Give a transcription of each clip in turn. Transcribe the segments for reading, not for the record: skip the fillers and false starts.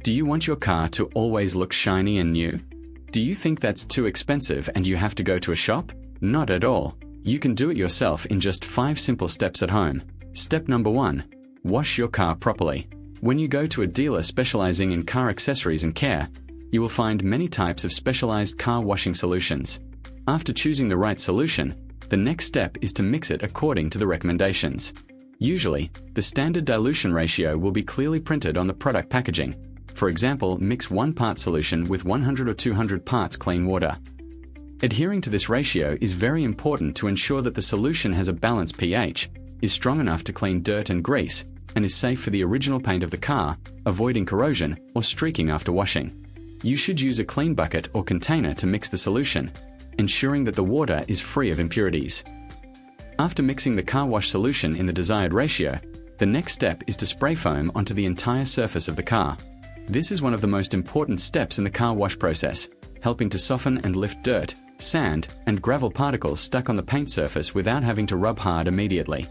Do you want your car to always look shiny and new? Do you think that's too expensive and you have to go to a shop? Not at all. You can do it yourself in just 5 simple steps at home. Step number 1. Wash your car properly. When you go to a dealer specializing in car accessories and care, you will find many types of specialized car washing solutions. After choosing the right solution, the next step is to mix it according to the recommendations. Usually, the standard dilution ratio will be clearly printed on the product packaging. For example, mix 1 part solution with 100 or 200 parts clean water. Adhering to this ratio is very important to ensure that the solution has a balanced pH, is strong enough to clean dirt and grease, and is safe for the original paint of the car, avoiding corrosion or streaking after washing. You should use a clean bucket or container to mix the solution, ensuring that the water is free of impurities. After mixing the car wash solution in the desired ratio, the next step is to spray foam onto the entire surface of the car. This is one of the most important steps in the car wash process, helping to soften and lift dirt, sand, and gravel particles stuck on the paint surface without having to rub hard immediately.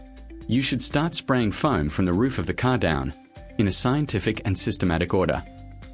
You should start spraying foam from the roof of the car down, in a scientific and systematic order.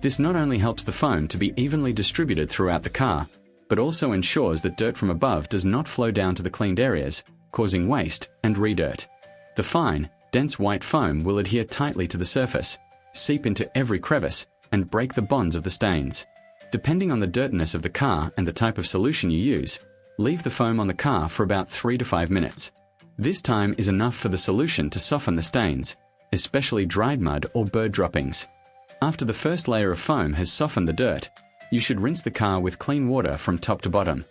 This not only helps the foam to be evenly distributed throughout the car, but also ensures that dirt from above does not flow down to the cleaned areas, causing waste and redirt. The fine, dense white foam will adhere tightly to the surface, seep into every crevice, and break the bonds of the stains. Depending on the dirtiness of the car and the type of solution you use, leave the foam on the car for about 3 to 5 minutes. This time is enough for the solution to soften the stains, especially dried mud or bird droppings. After the first layer of foam has softened the dirt, you should rinse the car with clean water from top to bottom.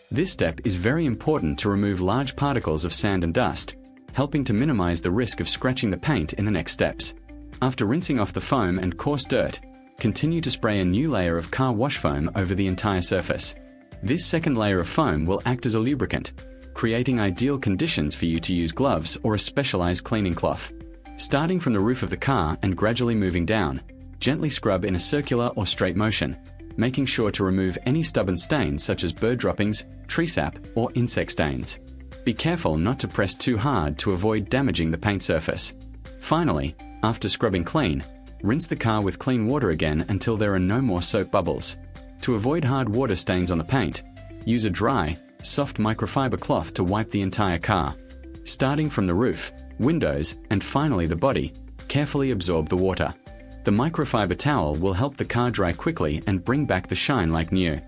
This step is very important to remove large particles of sand and dust, helping to minimize the risk of scratching the paint in the next steps. After rinsing off the foam and coarse dirt, continue to spray a new layer of car wash foam over the entire surface. This second layer of foam will act as a lubricant, creating ideal conditions for you to use gloves or a specialized cleaning cloth. Starting from the roof of the car and gradually moving down, gently scrub in a circular or straight motion, making sure to remove any stubborn stains such as bird droppings, tree sap, or insect stains. Be careful not to press too hard to avoid damaging the paint surface. Finally, after scrubbing clean, rinse the car with clean water again until there are no more soap bubbles. To avoid hard water stains on the paint, use a dry, soft microfiber cloth to wipe the entire car. Starting from the roof, windows, and finally the body, carefully absorb the water. The microfiber towel will help the car dry quickly and bring back the shine like new.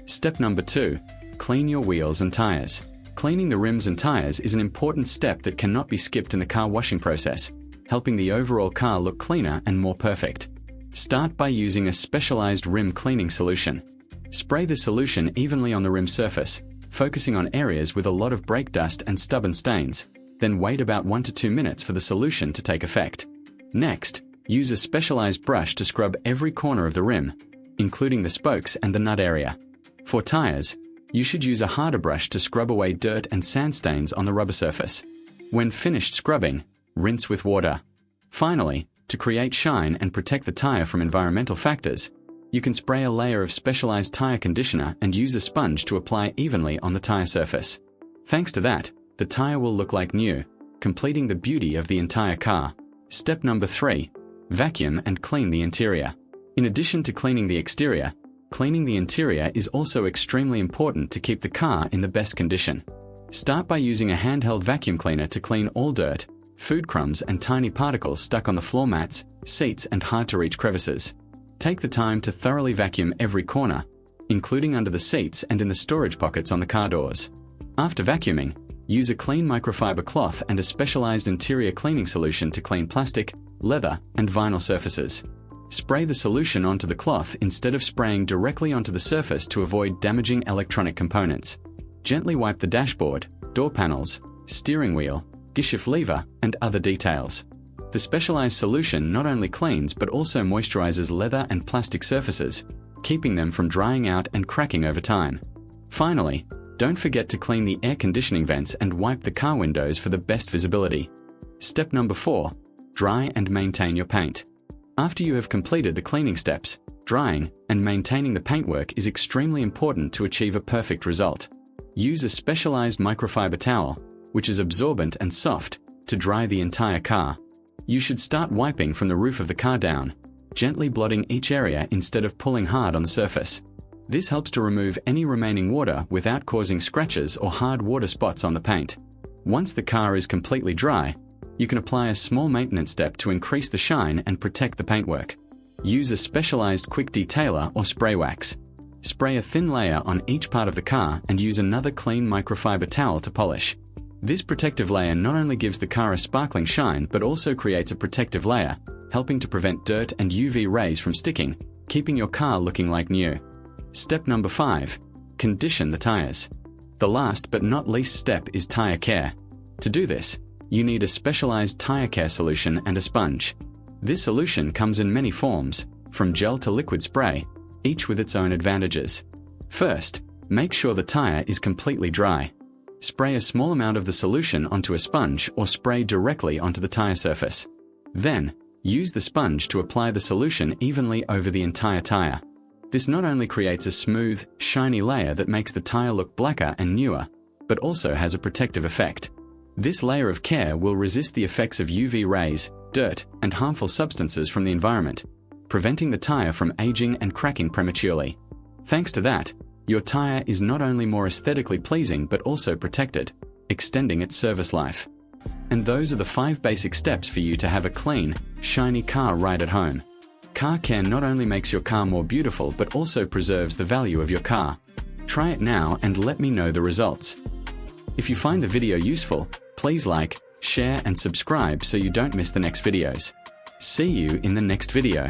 Step number 2. Clean your wheels and tires. Cleaning the rims and tires is an important step that cannot be skipped in the car washing process, helping the overall car look cleaner and more perfect. Start by using a specialized rim cleaning solution. Spray the solution evenly on the rim surface, focusing on areas with a lot of brake dust and stubborn stains, then wait about 1 to 2 minutes for the solution to take effect. Next, use a specialized brush to scrub every corner of the rim, including the spokes and the nut area. For tires, you should use a harder brush to scrub away dirt and sand stains on the rubber surface. When finished scrubbing, rinse with water. Finally, to create shine and protect the tire from environmental factors, you can spray a layer of specialized tire conditioner and use a sponge to apply evenly on the tire surface. Thanks to that, the tire will look like new, completing the beauty of the entire car. Step number 3. Vacuum and clean the interior. In addition to cleaning the exterior, cleaning the interior is also extremely important to keep the car in the best condition. Start by using a handheld vacuum cleaner to clean all dirt, food crumbs and tiny particles stuck on the floor mats, seats and hard-to-reach crevices. Take the time to thoroughly vacuum every corner, including under the seats and in the storage pockets on the car doors. After vacuuming, use a clean microfiber cloth and a specialized interior cleaning solution to clean plastic, leather, and vinyl surfaces. Spray the solution onto the cloth instead of spraying directly onto the surface to avoid damaging electronic components. Gently wipe the dashboard, door panels, steering wheel, gearshift lever, and other details. The specialized solution not only cleans but also moisturizes leather and plastic surfaces, keeping them from drying out and cracking over time. Finally, don't forget to clean the air conditioning vents and wipe the car windows for the best visibility. Step number 4. Dry and maintain your paint. After you have completed the cleaning steps, drying and maintaining the paintwork is extremely important to achieve a perfect result. Use a specialized microfiber towel, which is absorbent and soft, to dry the entire car. You should start wiping from the roof of the car down, gently blotting each area instead of pulling hard on the surface. This helps to remove any remaining water without causing scratches or hard water spots on the paint. Once the car is completely dry, you can apply a small maintenance step to increase the shine and protect the paintwork. Use a specialized quick detailer or spray wax. Spray a thin layer on each part of the car and use another clean microfiber towel to polish. This protective layer not only gives the car a sparkling shine but also creates a protective layer, helping to prevent dirt and UV rays from sticking, keeping your car looking like new. Step number 5. Condition the tires. The last but not least step is tire care. To do this, you need a specialized tire care solution and a sponge. This solution comes in many forms, from gel to liquid spray, each with its own advantages. First, make sure the tire is completely dry. Spray a small amount of the solution onto a sponge or spray directly onto the tire surface. Then, use the sponge to apply the solution evenly over the entire tire. This not only creates a smooth, shiny layer that makes the tire look blacker and newer, but also has a protective effect. This layer of care will resist the effects of UV rays, dirt, and harmful substances from the environment, preventing the tire from aging and cracking prematurely. Thanks to that, your tire is not only more aesthetically pleasing but also protected, extending its service life. And those are the 5 basic steps for you to have a clean, shiny car right at home. Car care not only makes your car more beautiful but also preserves the value of your car. Try it now and let me know the results. If you find the video useful, please like, share and subscribe so you don't miss the next videos. See you in the next video.